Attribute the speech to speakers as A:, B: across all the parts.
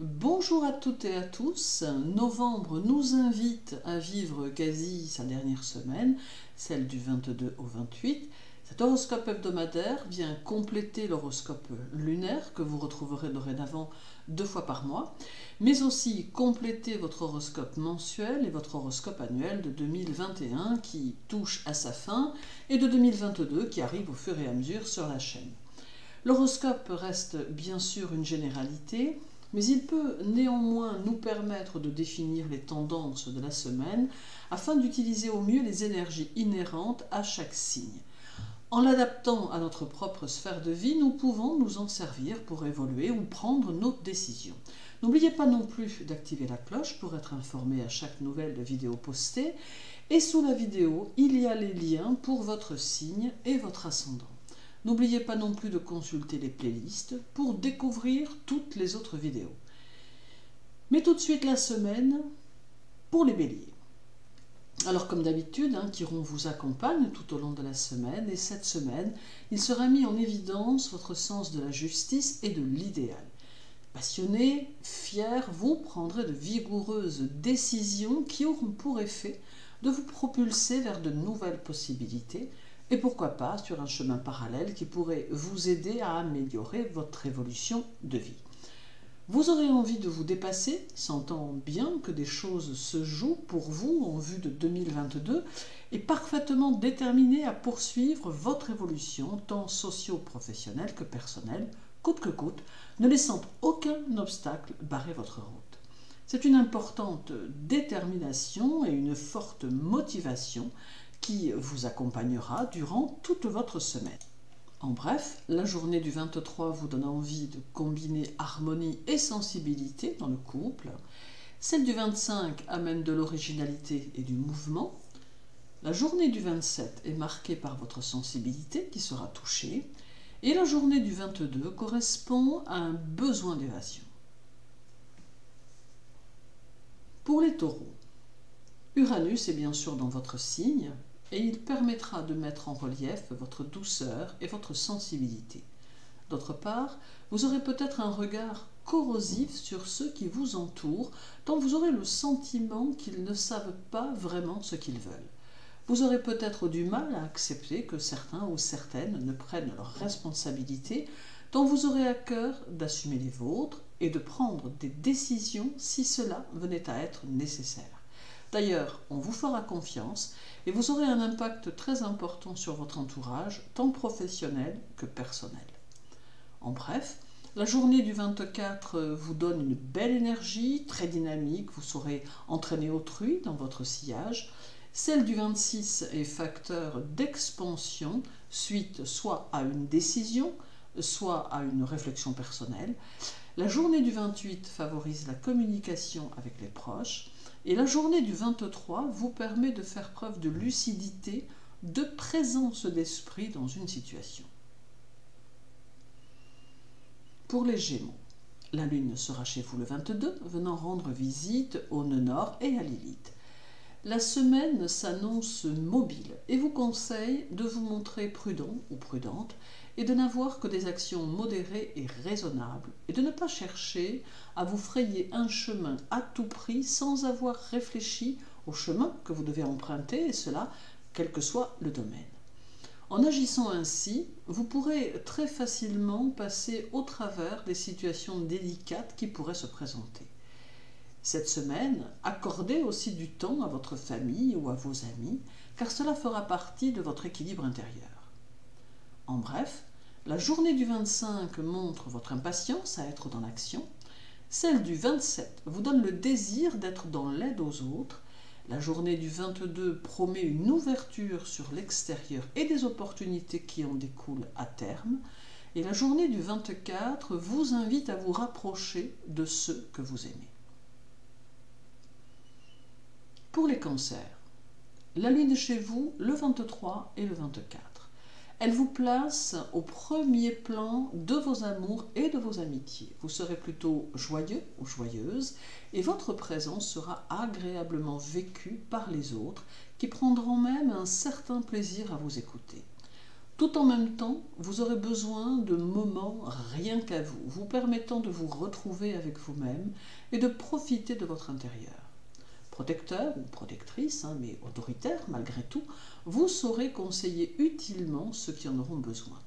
A: Bonjour à toutes et à tous. Novembre nous invite à vivre quasi sa dernière semaine, celle du 22 au 28. Cet horoscope hebdomadaire vient compléter l'horoscope lunaire que vous retrouverez dorénavant 2 fois par mois, mais aussi compléter votre horoscope mensuel et votre horoscope annuel de 2021 qui touche à sa fin et de 2022 qui arrive au fur et à mesure sur la chaîne. L'horoscope reste bien sûr une généralité, mais il peut néanmoins nous permettre de définir les tendances de la semaine afin d'utiliser au mieux les énergies inhérentes à chaque signe. En l'adaptant à notre propre sphère de vie, nous pouvons nous en servir pour évoluer ou prendre nos décisions. N'oubliez pas non plus d'activer la cloche pour être informé à chaque nouvelle vidéo postée. Et sous la vidéo, il y a les liens pour votre signe et votre ascendant. N'oubliez pas non plus de consulter les playlists pour découvrir toutes les autres vidéos. Mais tout de suite la semaine pour les béliers. Alors comme d'habitude, Chiron vous accompagne tout au long de la semaine et cette semaine, il sera mis en évidence votre sens de la justice et de l'idéal. Passionné, fier, vous prendrez de vigoureuses décisions qui auront pour effet de vous propulser vers de nouvelles possibilités et pourquoi pas sur un chemin parallèle qui pourrait vous aider à améliorer votre évolution de vie. Vous aurez envie de vous dépasser, sentant bien que des choses se jouent pour vous en vue de 2022 et parfaitement déterminé à poursuivre votre évolution tant socio-professionnelle que personnelle, coûte que coûte, ne laissant aucun obstacle barrer votre route. C'est une importante détermination et une forte motivation qui vous accompagnera durant toute votre semaine. En bref, la journée du 23 vous donne envie de combiner harmonie et sensibilité dans le couple. Celle du 25 amène de l'originalité et du mouvement. La journée du 27 est marquée par votre sensibilité qui sera touchée. Et la journée du 22 correspond à un besoin d'évasion. Pour les taureaux, Uranus est bien sûr dans votre signe et il permettra de mettre en relief votre douceur et votre sensibilité. D'autre part, vous aurez peut-être un regard corrosif sur ceux qui vous entourent, tant vous aurez le sentiment qu'ils ne savent pas vraiment ce qu'ils veulent. Vous aurez peut-être du mal à accepter que certains ou certaines ne prennent leurs responsabilités, tant vous aurez à cœur d'assumer les vôtres et de prendre des décisions si cela venait à être nécessaire. D'ailleurs, on vous fera confiance et vous aurez un impact très important sur votre entourage, tant professionnel que personnel. En bref, la journée du 24 vous donne une belle énergie, très dynamique, vous saurez entraîner autrui dans votre sillage. Celle du 26 est facteur d'expansion, suite soit à une décision, soit à une réflexion personnelle. La journée du 28 favorise la communication avec les proches. Et la journée du 23 vous permet de faire preuve de lucidité, de présence d'esprit dans une situation. Pour les Gémeaux, la Lune sera chez vous le 22, venant rendre visite au nœud nord et à Lilith. La semaine s'annonce mobile et vous conseille de vous montrer prudent ou prudente et de n'avoir que des actions modérées et raisonnables et de ne pas chercher à vous frayer un chemin à tout prix sans avoir réfléchi au chemin que vous devez emprunter et cela quel que soit le domaine. En agissant ainsi, vous pourrez très facilement passer au travers des situations délicates qui pourraient se présenter. Cette semaine, accordez aussi du temps à votre famille ou à vos amis, car cela fera partie de votre équilibre intérieur. En bref, la journée du 25 montre votre impatience à être dans l'action. Celle du 27 vous donne le désir d'être dans l'aide aux autres. La journée du 22 promet une ouverture sur l'extérieur et des opportunités qui en découlent à terme. Et la journée du 24 vous invite à vous rapprocher de ceux que vous aimez. Pour les cancers, la Lune est chez vous le 23 et le 24. Elle vous place au premier plan de vos amours et de vos amitiés. Vous serez plutôt joyeux ou joyeuse et votre présence sera agréablement vécue par les autres qui prendront même un certain plaisir à vous écouter. Tout en même temps, vous aurez besoin de moments rien qu'à vous, vous permettant de vous retrouver avec vous-même et de profiter de votre intérieur. Protecteur ou protectrice, mais autoritaire malgré tout, vous saurez conseiller utilement ceux qui en auront besoin.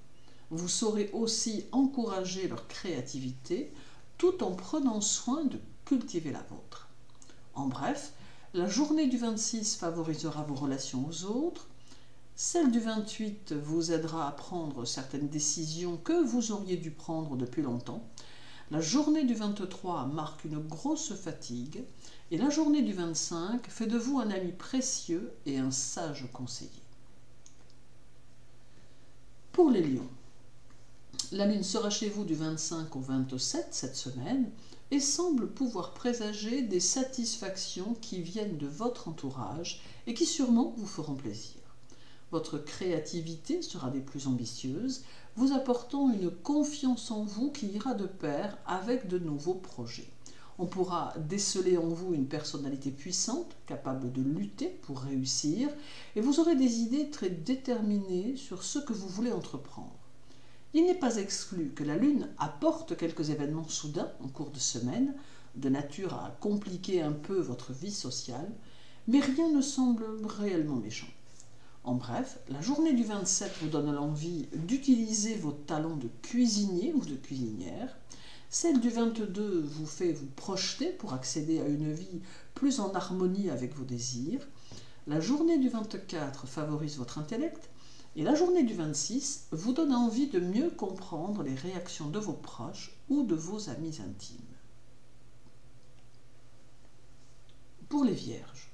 A: Vous saurez aussi encourager leur créativité tout en prenant soin de cultiver la vôtre. En bref, la journée du 26 favorisera vos relations aux autres, celle du 28 vous aidera à prendre certaines décisions que vous auriez dû prendre depuis longtemps, la journée du 23 marque une grosse fatigue et la journée du 25 fait de vous un ami précieux et un sage conseiller. Pour les lions, la lune sera chez vous du 25 au 27 cette semaine et semble pouvoir présager des satisfactions qui viennent de votre entourage et qui sûrement vous feront plaisir. Votre créativité sera des plus ambitieuses, vous apportant une confiance en vous qui ira de pair avec de nouveaux projets. On pourra déceler en vous une personnalité puissante, capable de lutter pour réussir, et vous aurez des idées très déterminées sur ce que vous voulez entreprendre. Il n'est pas exclu que la Lune apporte quelques événements soudains en cours de semaine, de nature à compliquer un peu votre vie sociale, mais rien ne semble réellement méchant. En bref, la journée du 27 vous donne l'envie d'utiliser vos talents de cuisinier ou de cuisinière. Celle du 22 vous fait vous projeter pour accéder à une vie plus en harmonie avec vos désirs. La journée du 24 favorise votre intellect. Et la journée du 26 vous donne envie de mieux comprendre les réactions de vos proches ou de vos amis intimes. Pour les vierges,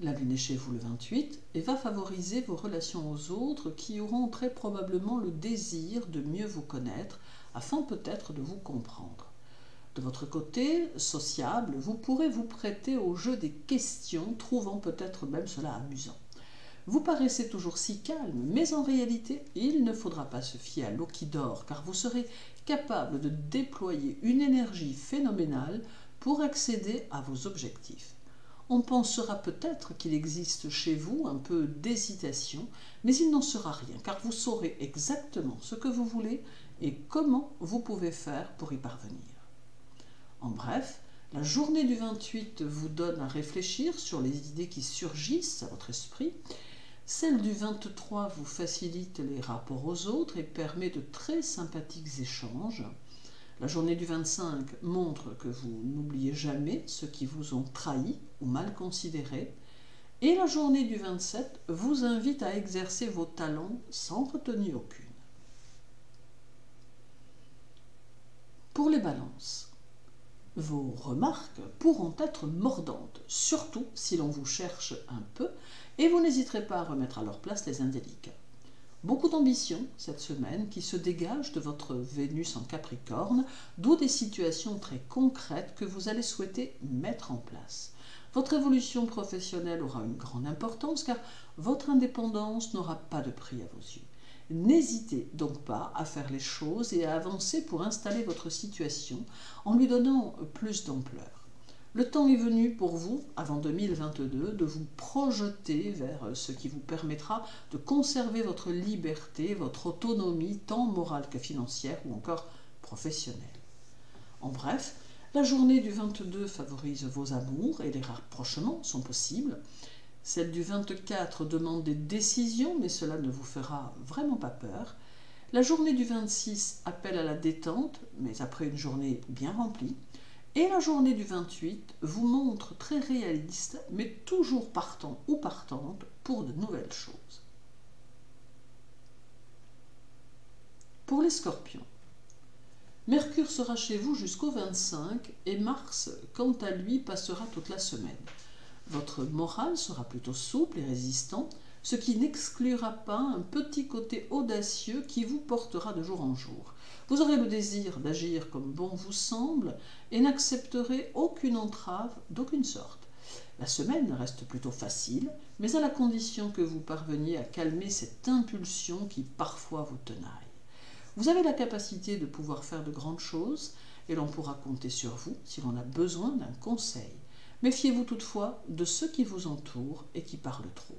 A: la lune est chez vous le 28 et va favoriser vos relations aux autres qui auront très probablement le désir de mieux vous connaître afin peut-être de vous comprendre. De votre côté, sociable, vous pourrez vous prêter au jeu des questions, trouvant peut-être même cela amusant. Vous paraissez toujours si calme, mais en réalité, il ne faudra pas se fier à l'eau qui dort, car vous serez capable de déployer une énergie phénoménale pour accéder à vos objectifs. On pensera peut-être qu'il existe chez vous un peu d'hésitation, mais il n'en sera rien, car vous saurez exactement ce que vous voulez et comment vous pouvez faire pour y parvenir. En bref, la journée du 28 vous donne à réfléchir sur les idées qui surgissent à votre esprit. Celle du 23 vous facilite les rapports aux autres et permet de très sympathiques échanges. La journée du 25 montre que vous n'oubliez jamais ceux qui vous ont trahi ou mal considéré. Et la journée du 27 vous invite à exercer vos talents sans retenue aucune. Pour les balances, vos remarques pourront être mordantes, surtout si l'on vous cherche un peu, et vous n'hésiterez pas à remettre à leur place les indélicats. Beaucoup d'ambition cette semaine qui se dégage de votre Vénus en Capricorne, d'où des situations très concrètes que vous allez souhaiter mettre en place. Votre évolution professionnelle aura une grande importance car votre indépendance n'aura pas de prix à vos yeux. N'hésitez donc pas à faire les choses et à avancer pour installer votre situation en lui donnant plus d'ampleur. Le temps est venu pour vous, avant 2022, de vous projeter vers ce qui vous permettra de conserver votre liberté, votre autonomie, tant morale que financière ou encore professionnelle. En bref, la journée du 22 favorise vos amours et les rapprochements sont possibles. Celle du 24 demande des décisions, mais cela ne vous fera vraiment pas peur. La journée du 26 appelle à la détente, mais après une journée bien remplie. Et la journée du 28 vous montre très réaliste, mais toujours partant ou partante pour de nouvelles choses. Pour les scorpions, Mercure sera chez vous jusqu'au 25 et Mars, quant à lui, passera toute la semaine. Votre morale sera plutôt souple et résistant, ce qui n'exclura pas un petit côté audacieux qui vous portera de jour en jour. Vous aurez le désir d'agir comme bon vous semble et n'accepterez aucune entrave d'aucune sorte. La semaine reste plutôt facile, mais à la condition que vous parveniez à calmer cette impulsion qui parfois vous tenaille. Vous avez la capacité de pouvoir faire de grandes choses et l'on pourra compter sur vous si l'on a besoin d'un conseil. Méfiez-vous toutefois de ceux qui vous entourent et qui parlent trop.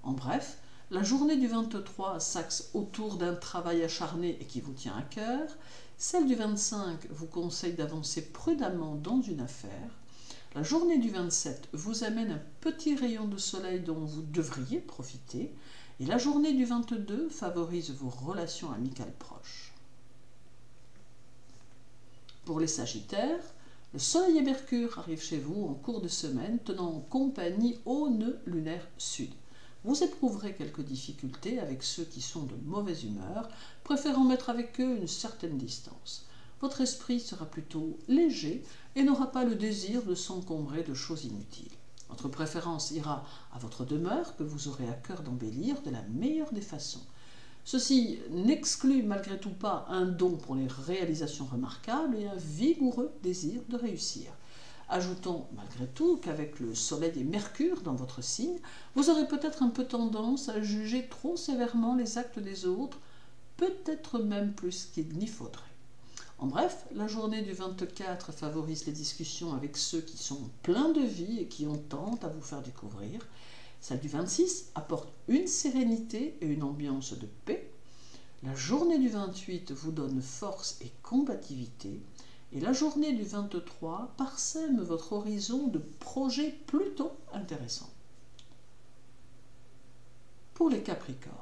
A: En bref, La journée du 23 s'axe autour d'un travail acharné et qui vous tient à cœur. Celle du 25 vous conseille d'avancer prudemment dans une affaire. La journée du 27 vous amène un petit rayon de soleil dont vous devriez profiter. Et la journée du 22 favorise vos relations amicales proches. Pour les Sagittaires, le Soleil et Mercure arrivent chez vous en cours de semaine, tenant compagnie au nœud lunaire sud. Vous éprouverez quelques difficultés avec ceux qui sont de mauvaise humeur, préférant mettre avec eux une certaine distance. Votre esprit sera plutôt léger et n'aura pas le désir de s'encombrer de choses inutiles. Votre préférence ira à votre demeure que vous aurez à cœur d'embellir de la meilleure des façons. Ceci n'exclut malgré tout pas un don pour les réalisations remarquables et un vigoureux désir de réussir. Ajoutons malgré tout qu'avec le Soleil et Mercure dans votre signe, vous aurez peut-être un peu tendance à juger trop sévèrement les actes des autres, peut-être même plus qu'il n'y faudrait. En bref, la journée du 24 favorise les discussions avec ceux qui sont pleins de vie et qui ont tant à vous faire découvrir. Celle du 26 apporte une sérénité et une ambiance de paix. La journée du 28 vous donne force et combativité. Et la journée du 23 parsème votre horizon de projets plutôt intéressants. Pour les Capricornes,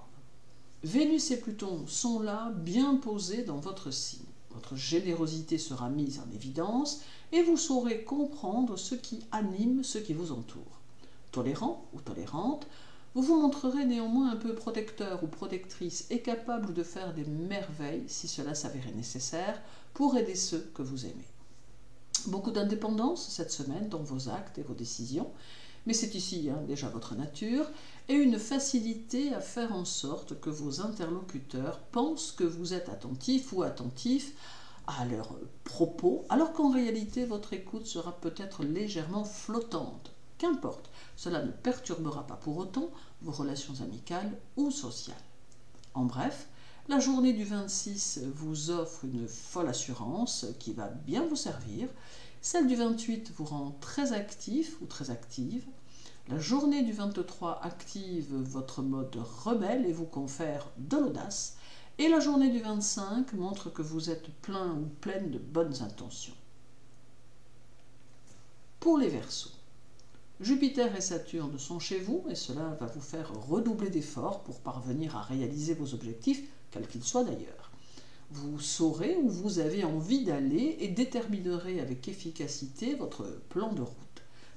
A: Vénus et Pluton sont là, bien posés dans votre signe. Votre générosité sera mise en évidence et vous saurez comprendre ce qui anime ceux qui vous entourent. Tolérant ou tolérante, vous vous montrerez néanmoins un peu protecteur ou protectrice et capable de faire des merveilles si cela s'avérait nécessaire pour aider ceux que vous aimez. Beaucoup d'indépendance cette semaine dans vos actes et vos décisions, mais c'est ici déjà votre nature, et une facilité à faire en sorte que vos interlocuteurs pensent que vous êtes attentif ou attentif à leurs propos, alors qu'en réalité votre écoute sera peut-être légèrement flottante. Qu'importe, cela ne perturbera pas pour autant vos relations amicales ou sociales. En bref, la journée du 26 vous offre une folle assurance qui va bien vous servir. Celle du 28 vous rend très actif ou très active. La journée du 23 active votre mode rebelle et vous confère de l'audace. Et la journée du 25 montre que vous êtes plein ou pleine de bonnes intentions. Pour les Verseaux, Jupiter et Saturne sont chez vous et cela va vous faire redoubler d'efforts pour parvenir à réaliser vos objectifs, quels qu'ils soient d'ailleurs. Vous saurez où vous avez envie d'aller et déterminerez avec efficacité votre plan de route.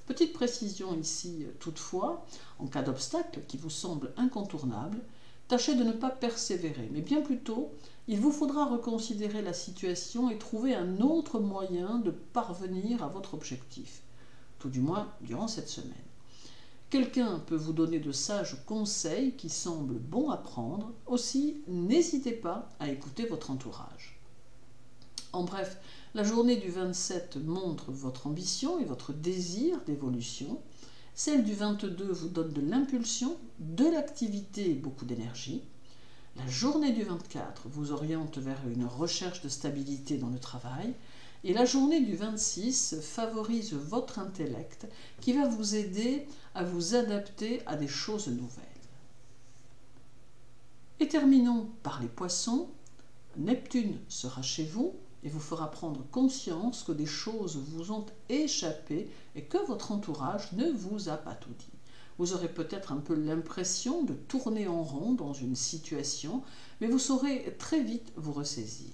A: Petite précision ici toutefois, en cas d'obstacle qui vous semble incontournable, tâchez de ne pas persévérer, mais bien plutôt, il vous faudra reconsidérer la situation et trouver un autre moyen de parvenir à votre objectif, tout du moins durant cette semaine. Quelqu'un peut vous donner de sages conseils qui semblent bons à prendre, aussi n'hésitez pas à écouter votre entourage. En bref, la journée du 27 montre votre ambition et votre désir d'évolution. Celle du 22 vous donne de l'impulsion, de l'activité et beaucoup d'énergie. La journée du 24 vous oriente vers une recherche de stabilité dans le travail. Et la journée du 26 favorise votre intellect qui va vous aider à vous adapter à des choses nouvelles. Et terminons par les Poissons. Neptune sera chez vous et vous fera prendre conscience que des choses vous ont échappé et que votre entourage ne vous a pas tout dit. Vous aurez peut-être un peu l'impression de tourner en rond dans une situation, mais vous saurez très vite vous ressaisir.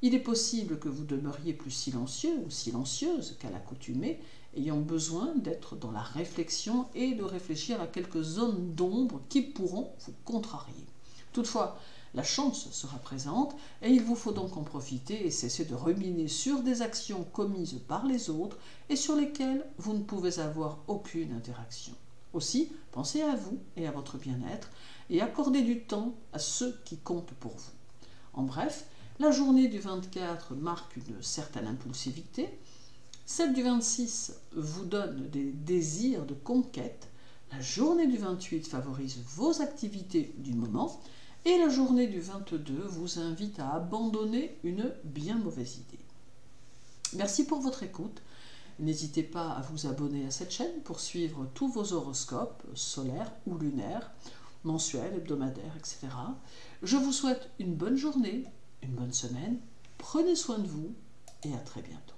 A: Il est possible que vous demeuriez plus silencieux ou silencieuse qu'à l'accoutumée, ayant besoin d'être dans la réflexion et de réfléchir à quelques zones d'ombre qui pourront vous contrarier. Toutefois, la chance sera présente et il vous faut donc en profiter et cesser de ruminer sur des actions commises par les autres et sur lesquelles vous ne pouvez avoir aucune interaction. Aussi, pensez à vous et à votre bien-être et accordez du temps à ceux qui comptent pour vous. En bref, la journée du 24 marque une certaine impulsivité. Celle du 26 vous donne des désirs de conquête. La journée du 28 favorise vos activités du moment. Et la journée du 22 vous invite à abandonner une bien mauvaise idée. Merci pour votre écoute. N'hésitez pas à vous abonner à cette chaîne pour suivre tous vos horoscopes, solaires ou lunaires, mensuel, hebdomadaire, etc. Je vous souhaite une bonne journée, une bonne semaine. Prenez soin de vous et à très bientôt.